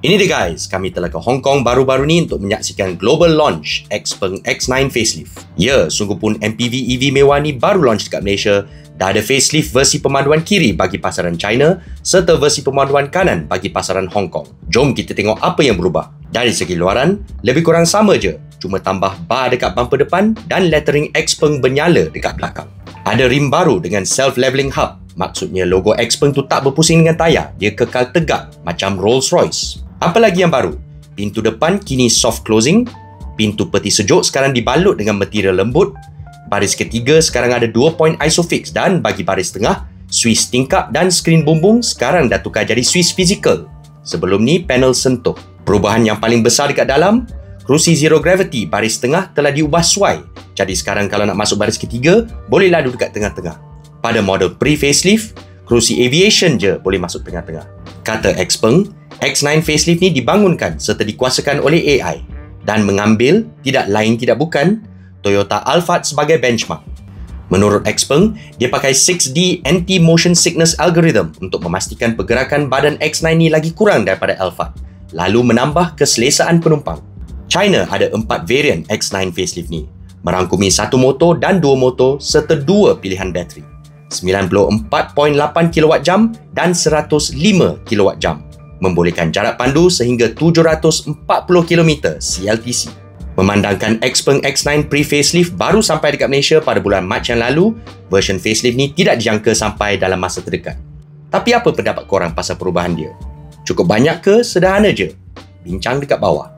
Ini dia guys, kami telah ke Hong Kong baru-baru ni untuk menyaksikan global launch Xpeng X9 facelift. Ya, sungguh pun MPV EV mewah ni baru launch dekat Malaysia. Dah ada facelift versi pemanduan kiri bagi pasaran China serta versi pemanduan kanan bagi pasaran Hong Kong. Jom kita tengok apa yang berubah. Dari segi luaran, lebih kurang sama je. Cuma tambah bar dekat bumper depan dan lettering Xpeng bernyala dekat belakang. Ada rim baru dengan self-leveling hub. Maksudnya logo Xpeng tu tak berpusing dengan tayar. Dia kekal tegak macam Rolls-Royce. Apa lagi yang baru? Pintu depan kini soft closing. Pintu peti sejuk sekarang dibalut dengan material lembut. Baris ketiga sekarang ada 2-point ISOFIX dan bagi baris tengah, Swiss tingkap dan skrin bumbung sekarang dah tukar jadi Swiss physical. Sebelum ni panel sentuh. Perubahan yang paling besar dekat dalam, kerusi zero gravity baris tengah telah diubah suai. Jadi sekarang kalau nak masuk baris ketiga, boleh lalu dekat tengah-tengah. Pada model pre-facelift, kerusi aviation je boleh masuk tengah-tengah. Kata Xpeng, X9 facelift ni dibangunkan serta dikuasakan oleh AI dan mengambil, tidak lain tidak bukan, Toyota Alphard sebagai benchmark. Menurut Xpeng, dia pakai 6D anti-motion sickness algorithm untuk memastikan pergerakan badan X9 ni lagi kurang daripada Alphard, lalu menambah keselesaan penumpang. China ada 4 varian X9 facelift ni, merangkumi 1 motor dan 2 motor serta 2 pilihan bateri, 94.8 kWh dan 105 kWh. Membolehkan jarak pandu sehingga 740 km CLTC. Memandangkan Xpeng X9 pre-facelift baru sampai dekat Malaysia pada bulan Mac yang lalu, version facelift ni tidak dijangka sampai dalam masa terdekat. Tapi apa pendapat korang pasal perubahan dia? Cukup banyak ke sederhana je? Bincang dekat bawah.